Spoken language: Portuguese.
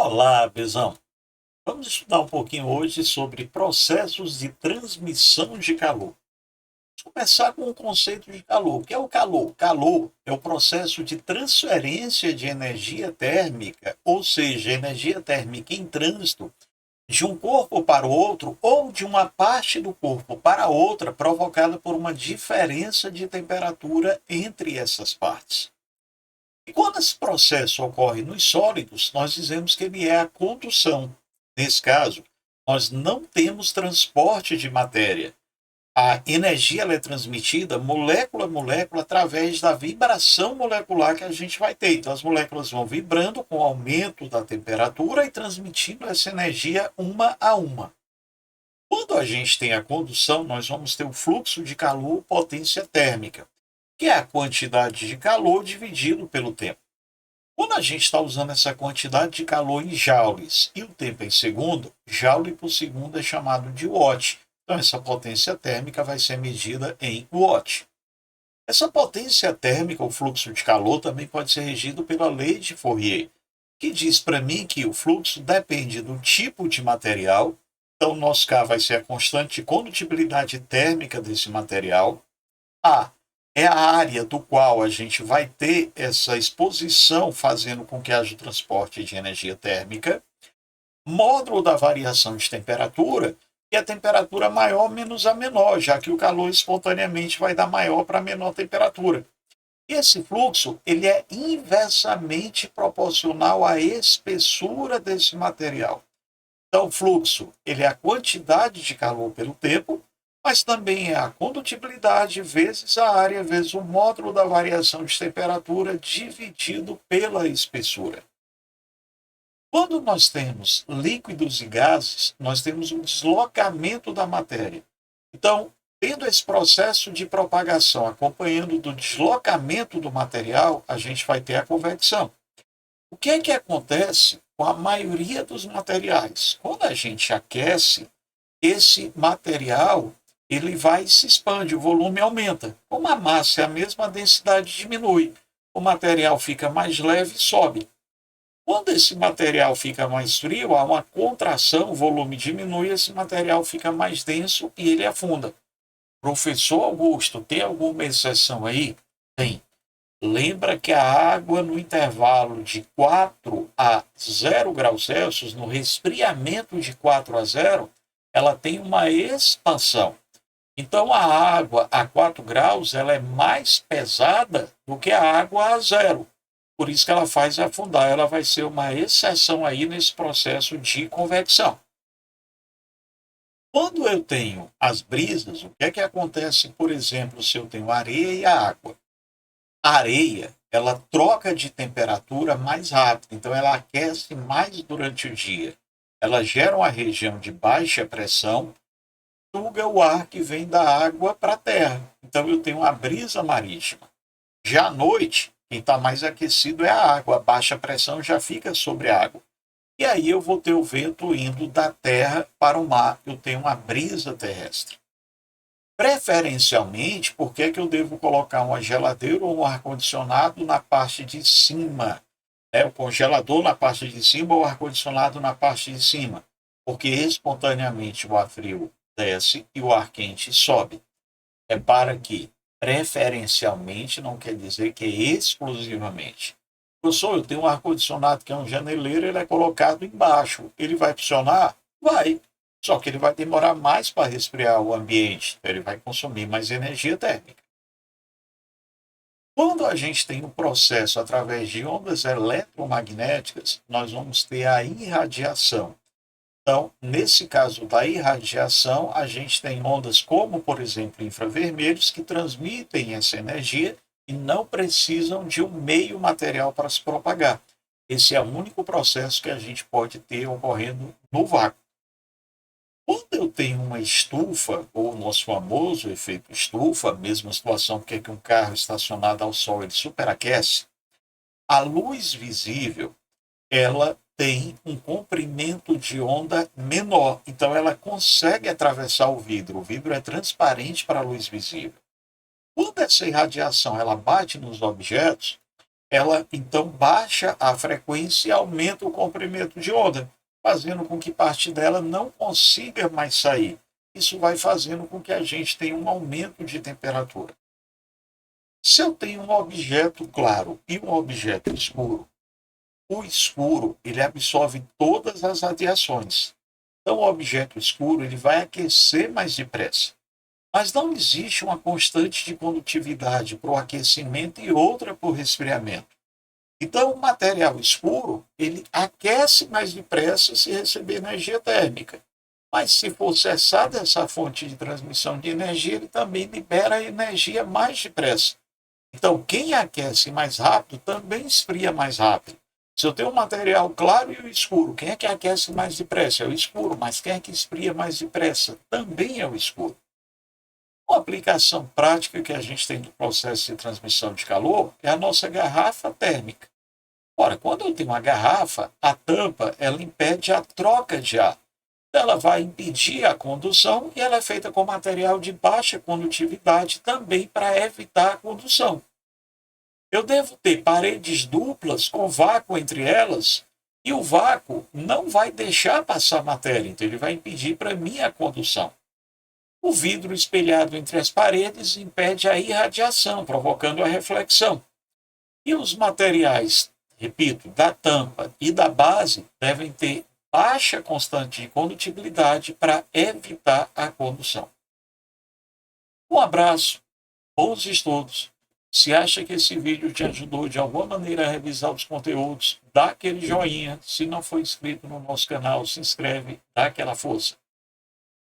Olá, Bezão. Vamos estudar um pouquinho hoje sobre processos de transmissão de calor. Vamos começar com o conceito de calor. O que é o calor? Calor é o processo de transferência de energia térmica, ou seja, energia térmica em trânsito, de um corpo para o outro ou de uma parte do corpo para outra, provocada por uma diferença de temperatura entre essas partes. E quando esse processo ocorre nos sólidos, nós dizemos que ele é a condução. Nesse caso, nós não temos transporte de matéria. A energia ela é transmitida molécula a molécula através da vibração molecular que a gente vai ter. Então, as moléculas vão vibrando com o aumento da temperatura e transmitindo essa energia uma a uma. Quando a gente tem a condução, nós vamos ter o fluxo de calor, potência térmica, que é a quantidade de calor dividido pelo tempo. Quando a gente está usando essa quantidade de calor em joules e o tempo em segundo, joule por segundo é chamado de watt. Então, essa potência térmica vai ser medida em watt. Essa potência térmica, o fluxo de calor, também pode ser regido pela lei de Fourier, que diz para mim que o fluxo depende do tipo de material. Então, no nosso caso, vai ser a constante de condutibilidade térmica desse material. A é a área do qual a gente vai ter essa exposição fazendo com que haja o transporte de energia térmica, módulo da variação de temperatura, e a temperatura maior menos a menor, já que o calor espontaneamente vai dar maior para menor temperatura. E esse fluxo ele é inversamente proporcional à espessura desse material. Então, o fluxo ele é a quantidade de calor pelo tempo, mas também é a condutibilidade vezes a área vezes o módulo da variação de temperatura dividido pela espessura. Quando nós temos líquidos e gases, nós temos um deslocamento da matéria. Então, tendo esse processo de propagação acompanhando do deslocamento do material, a gente vai ter a convecção. O que é que acontece com a maioria dos materiais? Quando a gente aquece, esse material ele vai e se expande, o volume aumenta. Como a massa é a mesma, a densidade diminui. O material fica mais leve e sobe. Quando esse material fica mais frio, há uma contração, o volume diminui, esse material fica mais denso e ele afunda. Professor Augusto, tem alguma exceção aí? Tem. Lembra que a água no intervalo de 4 a 0 graus Celsius, no resfriamento de 4 a 0, ela tem uma expansão. Então, a água a 4 graus ela é mais pesada do que a água a 0. Por isso que ela faz afundar. Ela vai ser uma exceção aí nesse processo de convecção. Quando eu tenho as brisas, o que é que acontece, por exemplo, se eu tenho areia e a água? A areia, ela troca de temperatura mais rápido, então ela aquece mais durante o dia. Ela gera uma região de baixa pressão, suga o ar que vem da água para a terra. Então eu tenho uma brisa marítima. Já à noite, quem está mais aquecido é a água, a baixa pressão já fica sobre a água. E aí eu vou ter o vento indo da terra para o mar, eu tenho uma brisa terrestre. Preferencialmente, por que é que eu devo colocar uma geladeira ou um ar-condicionado na parte de cima? O congelador na parte de cima ou o ar-condicionado na parte de cima? Porque espontaneamente o ar frio desce e o ar quente sobe. É para que, preferencialmente, não quer dizer que exclusivamente. Professor, eu tenho um ar-condicionado que é um janeleiro, ele é colocado embaixo. Ele vai funcionar? Vai. Só que ele vai demorar mais para resfriar o ambiente. Então ele vai consumir mais energia térmica. Quando a gente tem um processo através de ondas eletromagnéticas, nós vamos ter a irradiação. Então, nesse caso da irradiação, a gente tem ondas como, por exemplo, infravermelhos, que transmitem essa energia e não precisam de um meio material para se propagar. Esse é o único processo que a gente pode ter ocorrendo no vácuo. Quando eu tenho uma estufa, ou o nosso famoso efeito estufa, mesma situação que é que um carro estacionado ao sol ele superaquece, a luz visível ela tem um comprimento de onda menor, então ela consegue atravessar o vidro. O vidro é transparente para a luz visível. Quando essa irradiação ela bate nos objetos, ela então baixa a frequência e aumenta o comprimento de onda, fazendo com que parte dela não consiga mais sair. Isso vai fazendo com que a gente tenha um aumento de temperatura. Se eu tenho um objeto claro e um objeto escuro, o escuro ele absorve todas as radiações. Então, o objeto escuro ele vai aquecer mais depressa. Mas não existe uma constante de condutividade para o aquecimento e outra para o resfriamento. Então, o material escuro ele aquece mais depressa se receber energia térmica. Mas se for cessada essa fonte de transmissão de energia, ele também libera energia mais depressa. Então, quem aquece mais rápido também esfria mais rápido. Se eu tenho um material claro e o escuro, quem é que aquece mais depressa? É o escuro, mas quem é que esfria mais depressa? Também é o escuro. Uma aplicação prática que a gente tem do processo de transmissão de calor é a nossa garrafa térmica. Ora, quando eu tenho uma garrafa, a tampa ela impede a troca de ar. Ela vai impedir a condução e ela é feita com material de baixa condutividade também para evitar a condução. Eu devo ter paredes duplas com vácuo entre elas e o vácuo não vai deixar passar matéria, então ele vai impedir para mim a condução. O vidro espelhado entre as paredes impede a irradiação, provocando a reflexão. E os materiais, repito, da tampa e da base devem ter baixa constante de condutibilidade para evitar a condução. Um abraço, bons estudos. Se acha que esse vídeo te ajudou de alguma maneira a revisar os conteúdos, dá aquele joinha. Se não for inscrito no nosso canal, se inscreve, dá aquela força.